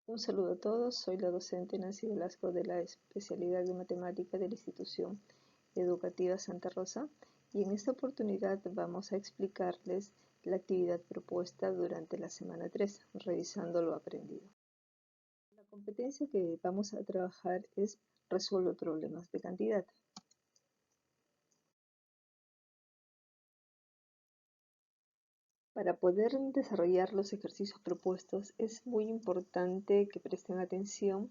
Un saludo a todos, soy la docente Nancy Velasco de la especialidad de matemática de la institución educativa Santa Rosa y en esta oportunidad vamos a explicarles la actividad propuesta durante la semana 3, revisando lo aprendido. La competencia que vamos a trabajar es resuelve problemas de cantidad. Para poder desarrollar los ejercicios propuestos es muy importante que presten atención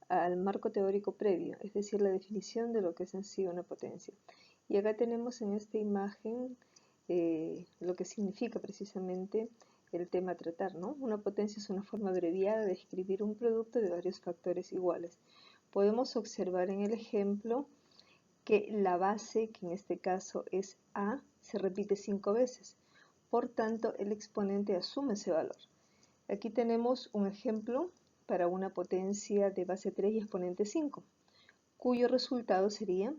al marco teórico previo, es decir, la definición de lo que es en sí una potencia. Y acá tenemos en esta imagen lo que significa precisamente el tema a tratar, ¿no? Una potencia es una forma abreviada de describir un producto de varios factores iguales. Podemos observar en el ejemplo que la base, que en este caso es A, se repite 5 veces. Por tanto, el exponente asume ese valor. Aquí tenemos un ejemplo para una potencia de base 3 y exponente 5, cuyo resultado sería,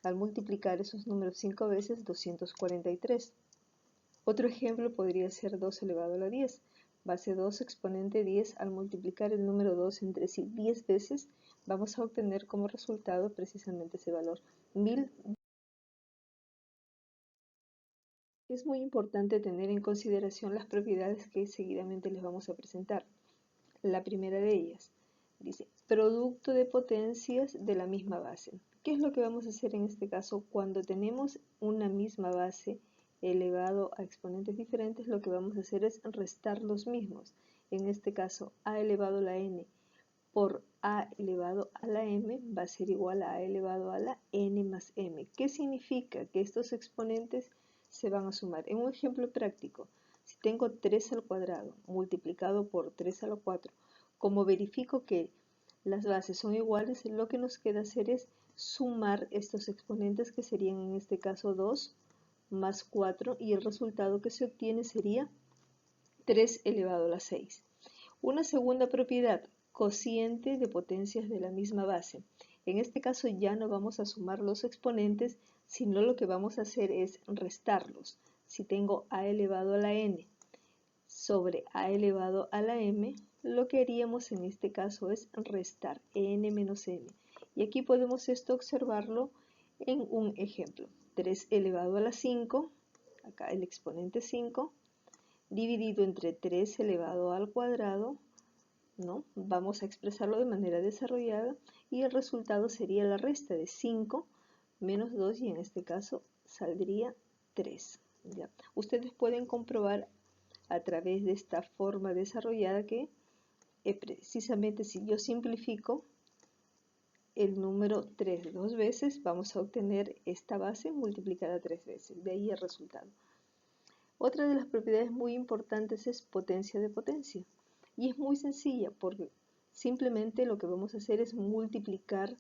al multiplicar esos números 5 veces, 243. Otro ejemplo podría ser 2 elevado a la 10. Base 2, exponente 10, al multiplicar el número 2 entre sí 10 veces, vamos a obtener como resultado precisamente ese valor, 1000. Es muy importante tener en consideración las propiedades que seguidamente les vamos a presentar. La primera de ellas dice producto de potencias de la misma base. ¿Qué es lo que vamos a hacer en este caso? Cuando tenemos una misma base elevado a exponentes diferentes, lo que vamos a hacer es restar los mismos. En este caso, a elevado a la n por a elevado a la m va a ser igual a elevado a la n más m. ¿Qué significa? Que estos exponentes se van a sumar. En un ejemplo práctico, si tengo 3 al cuadrado multiplicado por 3 a la 4, como verifico que las bases son iguales, lo que nos queda hacer es sumar estos exponentes, que serían en este caso 2 más 4, y el resultado que se obtiene sería 3 elevado a la 6. Una segunda propiedad, cociente de potencias de la misma base. En este caso ya no vamos a sumar los exponentes, sino lo que vamos a hacer es restarlos. Si tengo a elevado a la n sobre a elevado a la m, lo que haríamos en este caso es restar n menos m. Y aquí podemos esto observarlo en un ejemplo. 3 elevado a la 5, acá el exponente 5, dividido entre 3 elevado al cuadrado, ¿no? Vamos a expresarlo de manera desarrollada y el resultado sería la resta de 5 menos 2 y en este caso saldría 3. ¿Ya? Ustedes pueden comprobar a través de esta forma desarrollada que precisamente si yo simplifico el número 3 dos veces, vamos a obtener esta base multiplicada 3 veces. De ahí el resultado. Otra de las propiedades muy importantes es potencia de potencia. Y es muy sencilla porque simplemente lo que vamos a hacer es multiplicar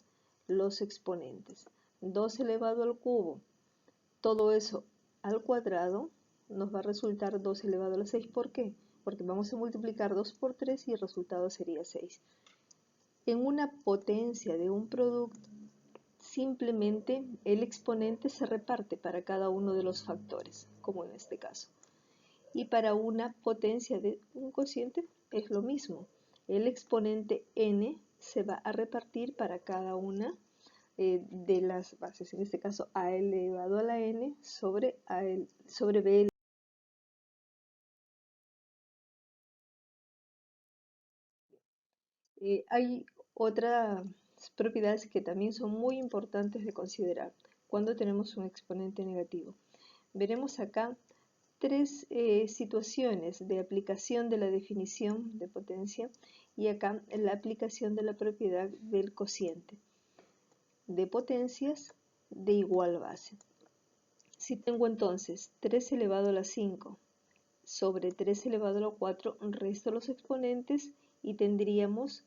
los exponentes. 2 elevado al cubo, todo eso al cuadrado, nos va a resultar 2 elevado a la 6. ¿Por qué? Porque vamos a multiplicar 2 por 3 y el resultado sería 6. En una potencia de un producto, simplemente el exponente se reparte para cada uno de los factores, como en este caso. Y para una potencia de un cociente es lo mismo. El exponente n se va a repartir para cada una de las bases. En este caso, a elevado a la n sobre b. Hay otras propiedades que también son muy importantes de considerar cuando tenemos un exponente negativo. Veremos acá tres situaciones de aplicación de la definición de potencia y acá la aplicación de la propiedad del cociente de potencias de igual base. Si tengo entonces 3 elevado a la 5 sobre 3 elevado a la 4, resto los exponentes y tendríamos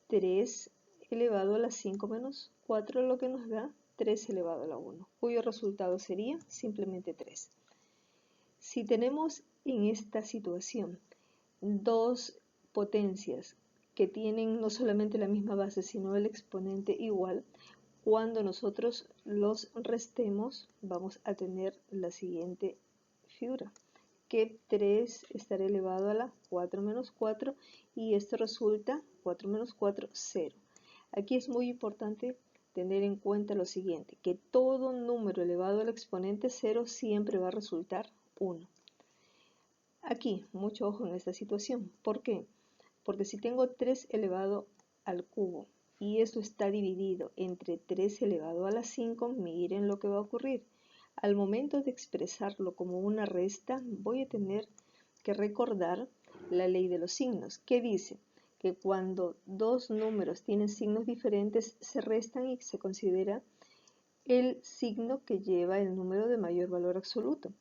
3 elevado a la 5 menos 4, lo que nos da 3 elevado a la 1, cuyo resultado sería simplemente 3. Si tenemos en esta situación dos potencias que tienen no solamente la misma base, sino el exponente igual, cuando nosotros los restemos vamos a tener la siguiente figura. que 3 estará elevado a la 4 menos 4 y esto resulta 4 menos 4, 0. Aquí es muy importante tener en cuenta lo siguiente, que todo número elevado al exponente 0 siempre va a resultar 1. Aquí, mucho ojo en esta situación. ¿Por qué? Porque si tengo 3 elevado al cubo y esto está dividido entre 3 elevado a la 5, miren lo que va a ocurrir. Al momento de expresarlo como una resta, voy a tener que recordar la ley de los signos, que dice que cuando dos números tienen signos diferentes, se restan y se considera el signo que lleva el número de mayor valor absoluto.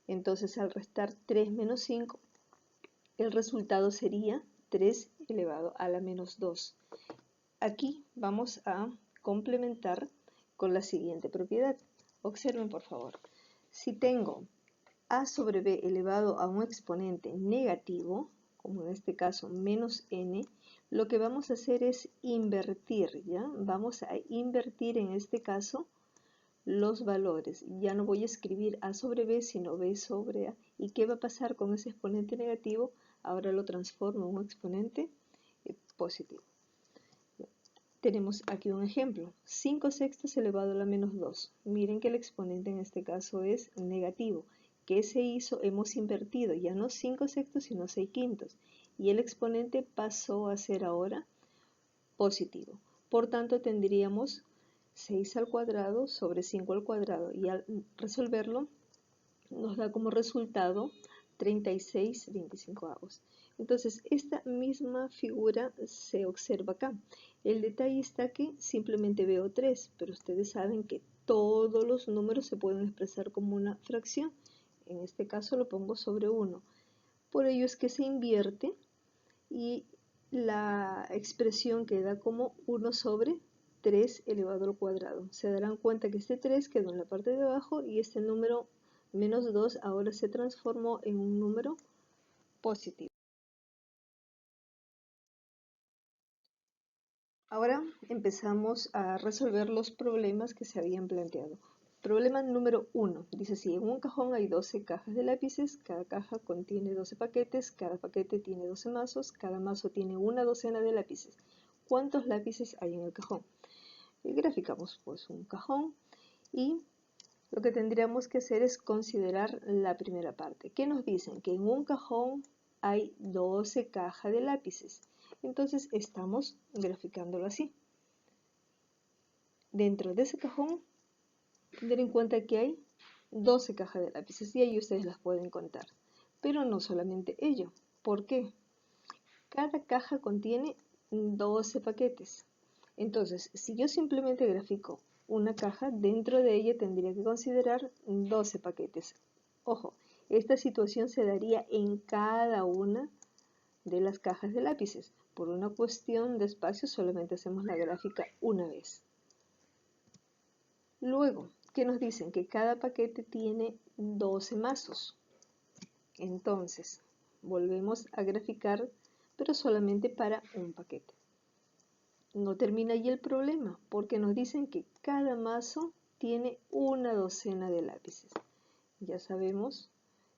Entonces, al restar 3 menos 5, el resultado sería 3 elevado a la menos 2. Aquí vamos a complementar con la siguiente propiedad. Observen, por favor. Si tengo a sobre b elevado a un exponente negativo, como en este caso menos n, lo que vamos a hacer es invertir, ¿ya? Vamos a invertir en este caso los valores. Ya no voy a escribir a sobre b, sino b sobre a. ¿Y qué va a pasar con ese exponente negativo? Ahora lo transformo en un exponente positivo. Tenemos aquí un ejemplo, 5 sextos elevado a la menos 2. Miren que el exponente en este caso es negativo. ¿Qué se hizo? Hemos invertido, ya no 5 sextos sino 6 quintos. Y el exponente pasó a ser ahora positivo. Por tanto, tendríamos 6 al cuadrado sobre 5 al cuadrado. Y al resolverlo, nos da como resultado 36/25. Entonces, esta misma figura se observa acá. El detalle está que simplemente veo 3, pero ustedes saben que todos los números se pueden expresar como una fracción. En este caso lo pongo sobre 1. Por ello es que se invierte y la expresión queda como 1 sobre 3 elevado al cuadrado. Se darán cuenta que este 3 quedó en la parte de abajo y este número menos 2 ahora se transformó en un número positivo. Ahora empezamos a resolver los problemas que se habían planteado. Problema número 1. Dice así, en un cajón hay 12 cajas de lápices, cada caja contiene 12 paquetes, cada paquete tiene 12 mazos, cada mazo tiene una docena de lápices. ¿Cuántos lápices hay en el cajón? Graficamos pues un cajón y lo que tendríamos que hacer es considerar la primera parte. ¿Qué nos dicen? Que en un cajón hay 12 cajas de lápices. Entonces estamos graficándolo así. Dentro de ese cajón, tener en cuenta que hay 12 cajas de lápices y ahí ustedes las pueden contar. Pero no solamente ello. ¿Por qué? Cada caja contiene 12 paquetes. Entonces, si yo simplemente grafico una caja, dentro de ella tendría que considerar 12 paquetes. Ojo, esta situación se daría en cada una de las cajas de lápices. Por una cuestión de espacio solamente hacemos la gráfica una vez. Luego, ¿qué nos dicen? Que cada paquete tiene 12 mazos. Entonces, volvemos a graficar, pero solamente para un paquete. No termina allí el problema, porque nos dicen que cada mazo tiene una docena de lápices. Ya sabemos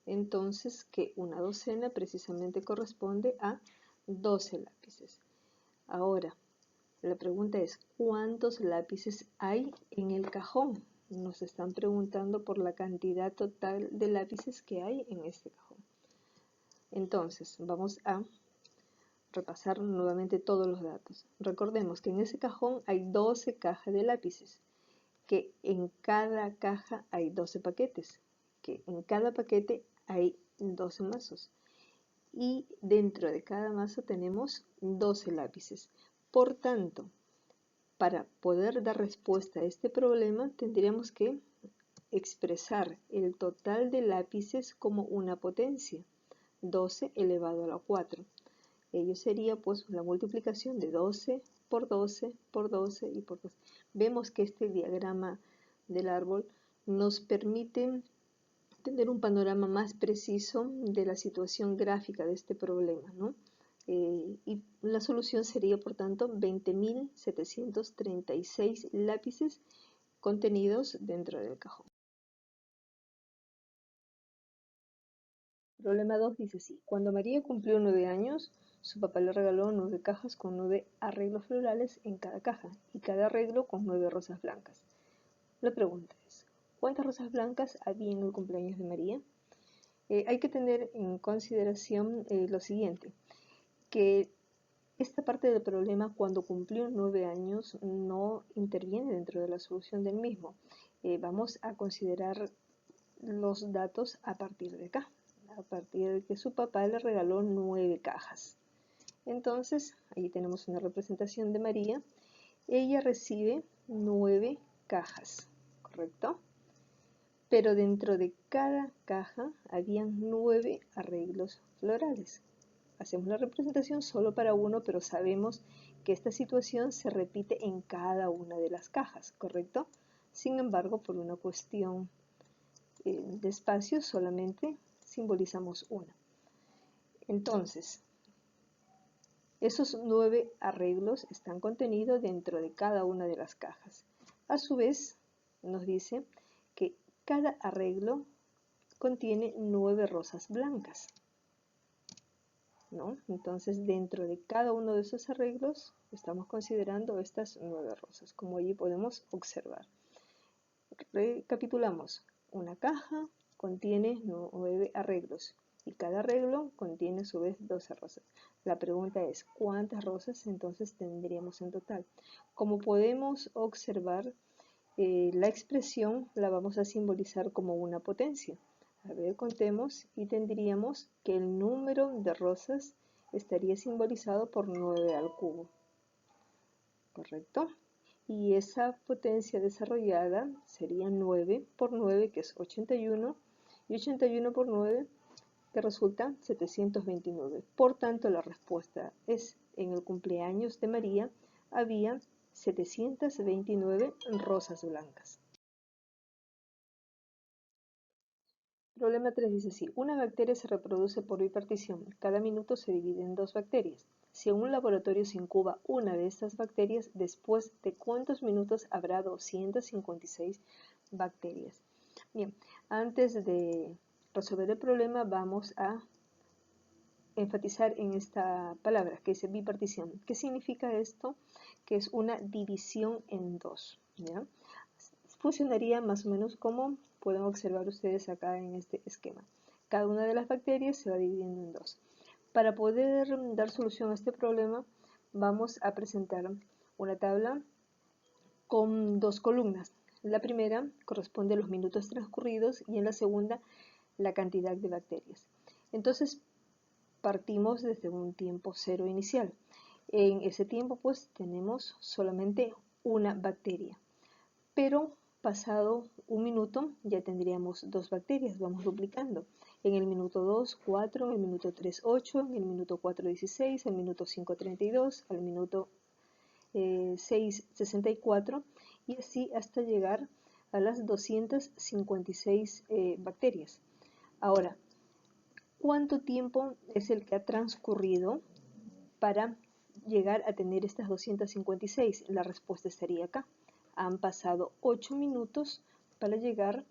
entonces que una docena precisamente corresponde a 12 lápices. Ahora, la pregunta es, ¿cuántos lápices hay en el cajón? Nos están preguntando por la cantidad total de lápices que hay en este cajón. Entonces, vamos a repasar nuevamente todos los datos. Recordemos que en ese cajón hay 12 cajas de lápices, que en cada caja hay 12 paquetes, que en cada paquete hay 12 mazos y dentro de cada mazo tenemos 12 lápices. Por tanto, para poder dar respuesta a este problema tendríamos que expresar el total de lápices como una potencia, 12 elevado a la 4. Ello sería pues la multiplicación de 12 por 12 por 12 y por 12. Vemos que este diagrama del árbol nos permite tener un panorama más preciso de la situación gráfica de este problema, ¿no? Y la solución sería, por tanto, 20.736 lápices contenidos dentro del cajón. Problema 2 dice así. Cuando María cumplió 9 años, su papá le regaló 9 cajas con 9 arreglos florales en cada caja y cada arreglo con 9 rosas blancas. La pregunta es, ¿cuántas rosas blancas había en el cumpleaños de María? Hay que tener en consideración lo siguiente, que esta parte del problema, cuando cumplió 9 años, no interviene dentro de la solución del mismo. Vamos a considerar los datos a partir de acá, a partir de que su papá le regaló 9 cajas. Entonces, ahí tenemos una representación de María. Ella recibe 9 cajas, ¿correcto? Pero dentro de cada caja habían 9 arreglos florales. Hacemos la representación solo para uno, pero sabemos que esta situación se repite en cada una de las cajas, ¿correcto? Sin embargo, por una cuestión de espacio, solamente simbolizamos una. Entonces, esos 9 arreglos están contenidos dentro de cada una de las cajas. A su vez, nos dice que cada arreglo contiene 9 rosas blancas, ¿no? Entonces, dentro de cada uno de esos arreglos, estamos considerando estas 9 rosas, como allí podemos observar. Recapitulamos. Una caja contiene 9 arreglos y cada arreglo contiene a su vez 12 rosas. La pregunta es, ¿cuántas rosas entonces tendríamos en total? Como podemos observar, la expresión la vamos a simbolizar como una potencia. A ver, contemos y tendríamos que el número de rosas estaría simbolizado por 9 al cubo. ¿Correcto? Y esa potencia desarrollada sería 9 por 9, que es 81, y 81 por 9, que resulta 729. Por tanto, la respuesta es, en el cumpleaños de María había 729 rosas blancas. Problema 3 dice así, una bacteria se reproduce por bipartición. Cada minuto se divide en 2 bacterias. Si en un laboratorio se incuba una de estas bacterias, después de cuántos minutos habrá 256 bacterias. Bien, antes de resolver el problema vamos a enfatizar en esta palabra que dice bipartición. ¿Qué significa esto? Que es una división en 2. ¿Ya? Funcionaría más o menos como pueden observar ustedes acá en este esquema. Cada una de las bacterias se va dividiendo en 2. Para poder dar solución a este problema, vamos a presentar una tabla con 2 columnas. La primera corresponde a los minutos transcurridos y en la segunda la cantidad de bacterias. Entonces, partimos desde un tiempo cero inicial. En ese tiempo, pues, tenemos solamente una bacteria. Pero pasado un minuto ya tendríamos 2 bacterias, vamos duplicando. En el minuto 2, 4, en el minuto 3, 8, en el minuto 4, 16, en el minuto 5, 32, al minuto 6, 64 y así hasta llegar a las 256 bacterias. Ahora, ¿cuánto tiempo es el que ha transcurrido para llegar a tener estas 256? La respuesta estaría acá. Han pasado 8 minutos para llegar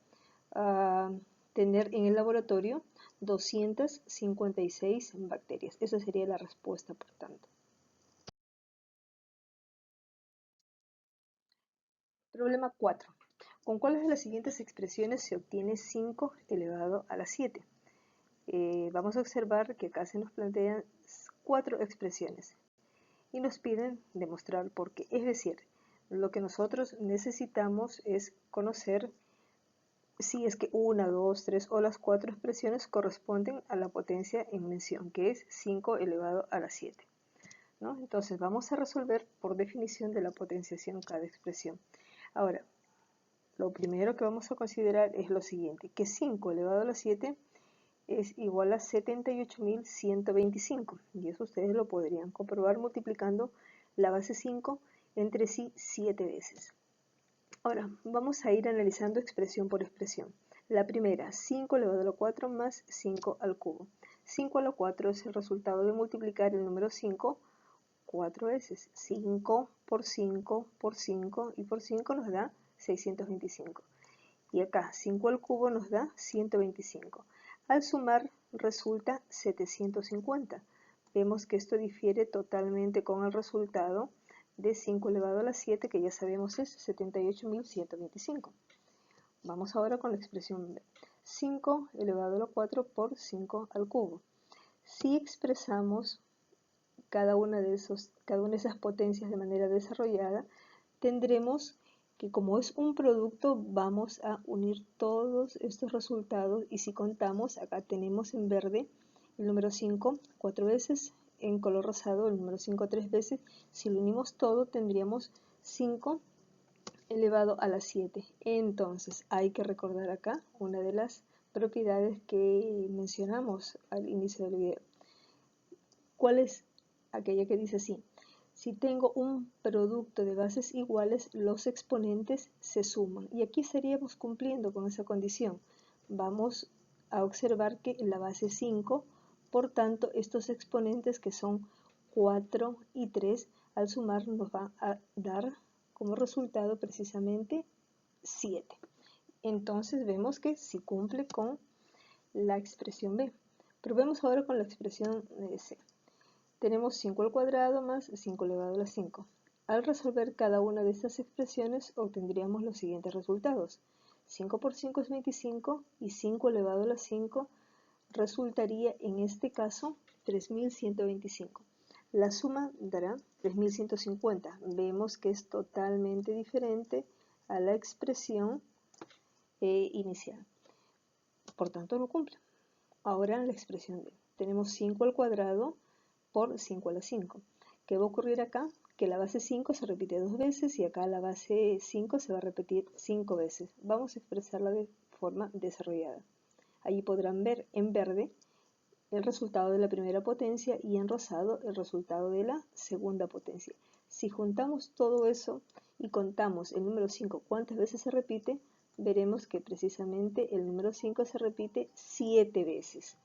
a tener en el laboratorio 256 bacterias. Esa sería la respuesta, por tanto. Problema 4. ¿Con cuáles de las siguientes expresiones se obtiene 5 elevado a la 7? Vamos a observar que acá se nos plantean 4 expresiones y nos piden demostrar por qué. Es decir, lo que nosotros necesitamos es conocer si es que 1, 2, 3 o las 4 expresiones corresponden a la potencia en mención, que es 5 elevado a la 7. ¿No? Entonces vamos a resolver por definición de la potenciación cada expresión. Ahora, lo primero que vamos a considerar es lo siguiente, que 5 elevado a la 7 es igual a 78.125 y eso ustedes lo podrían comprobar multiplicando la base 5 entre sí 7 veces. Ahora vamos a ir analizando expresión por expresión. La primera, 5 elevado a la 4 más 5 al cubo. 5 a la 4 es el resultado de multiplicar el número 5 4 veces. 5 por 5 por 5 y por 5 nos da 625. Y acá 5 al cubo nos da 125. Al sumar resulta 750. Vemos que esto difiere totalmente con el resultado de 5 elevado a la 7, que ya sabemos es 78.125. Vamos ahora con la expresión B. 5 elevado a la 4 por 5 al cubo. Si expresamos cada una de esas potencias de manera desarrollada, tendremos que, como es un producto, vamos a unir todos estos resultados, y si contamos, acá tenemos en verde el número 5 4 veces, en color rosado el número 5 3 veces. Si lo unimos todo, tendríamos 5 elevado a la 7. Entonces hay que recordar acá una de las propiedades que mencionamos al inicio del video. ¿Cuál es? Aquella que dice así: si tengo un producto de bases iguales, los exponentes se suman. Y aquí estaríamos cumpliendo con esa condición. Vamos a observar que la base es 5, por tanto estos exponentes, que son 4 y 3, al sumar nos va a dar como resultado precisamente 7. Entonces vemos que sí cumple con la expresión B. Probemos ahora con la expresión C. Tenemos 5 al cuadrado más 5 elevado a la 5. Al resolver cada una de estas expresiones obtendríamos los siguientes resultados. 5 por 5 es 25 y 5 elevado a la 5 resultaría en este caso 3125. La suma dará 3150. Vemos que es totalmente diferente a la expresión inicial. Por tanto no cumple. Ahora la expresión D. Tenemos 5 al cuadrado por 5 a la 5. ¿Qué va a ocurrir acá? Que la base 5 se repite 2 veces y acá la base 5 se va a repetir 5 veces. Vamos a expresarla de forma desarrollada. Allí podrán ver en verde el resultado de la primera potencia y en rosado el resultado de la segunda potencia. Si juntamos todo eso y contamos el número 5 cuántas veces se repite, veremos que precisamente el número 5 se repite 7 veces.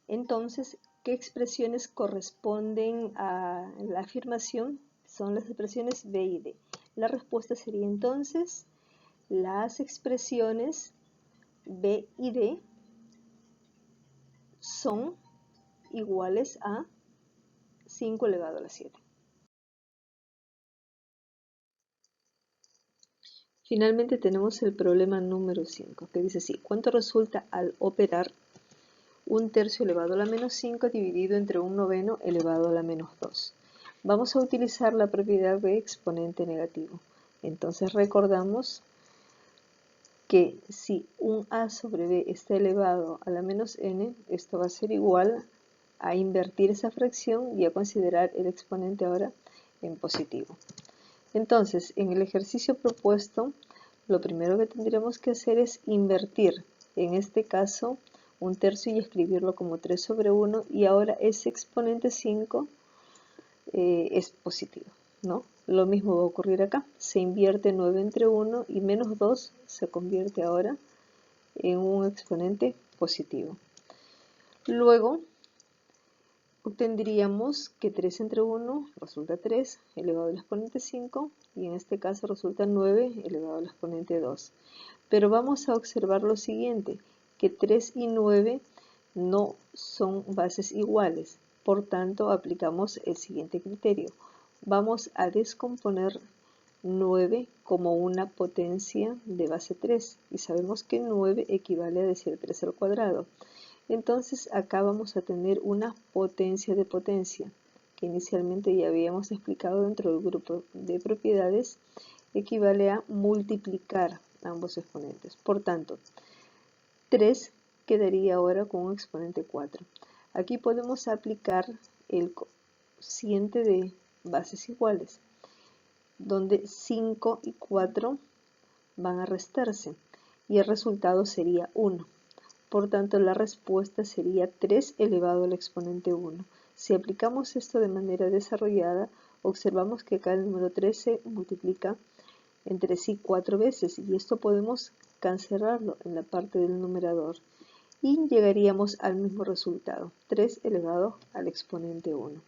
Entonces, ¿qué expresiones corresponden a la afirmación? Son las expresiones B y D. La respuesta sería entonces las expresiones B y D son iguales a 5 elevado a la 7. Finalmente tenemos el problema número 5, que dice así: ¿cuánto resulta al operar 1/3 elevado a la menos 5 dividido entre 1/9 elevado a la menos 2? Vamos a utilizar la propiedad de exponente negativo. Entonces recordamos que si un a sobre b está elevado a la menos n, esto va a ser igual a invertir esa fracción y a considerar el exponente ahora en positivo. Entonces, en el ejercicio propuesto, lo primero que tendríamos que hacer es invertir, en este caso, 1/3 y escribirlo como 3 sobre 1, y ahora ese exponente 5 es positivo, ¿no? Lo mismo va a ocurrir acá. Se invierte 9 entre 1 y menos 2 se convierte ahora en un exponente positivo. Luego, obtendríamos que 3 entre 1 resulta 3 elevado al exponente 5, y en este caso resulta 9 elevado al exponente 2. Pero vamos a observar lo siguiente, que 3 y 9 no son bases iguales. Por tanto, aplicamos el siguiente criterio. Vamos a descomponer 9 como una potencia de base 3, y sabemos que 9 equivale a decir 3 al cuadrado. Entonces acá vamos a tener una potencia de potencia, que inicialmente ya habíamos explicado dentro del grupo de propiedades, equivale a multiplicar ambos exponentes. Por tanto, 3 quedaría ahora con un exponente 4. Aquí podemos aplicar el cociente de bases iguales, donde 5 y 4 van a restarse y el resultado sería 1. Por tanto, la respuesta sería 3 elevado al exponente 1. Si aplicamos esto de manera desarrollada, observamos que acá el número 3 se multiplica entre sí 4 veces, y esto podemos cancelarlo en la parte del numerador y llegaríamos al mismo resultado, 3 elevado al exponente 1.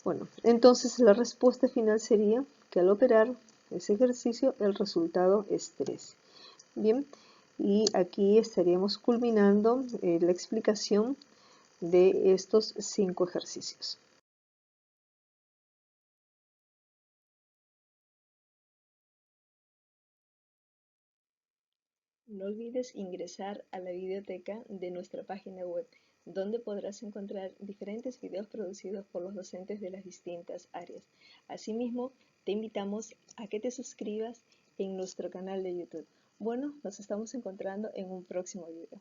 Bueno, entonces la respuesta final sería que al operar ese ejercicio el resultado es 3. Bien, y aquí estaríamos culminando la explicación de estos 5 ejercicios. No olvides ingresar a la biblioteca de nuestra página web, donde podrás encontrar diferentes videos producidos por los docentes de las distintas áreas. Asimismo, te invitamos a que te suscribas en nuestro canal de YouTube. Bueno, nos estamos encontrando en un próximo video.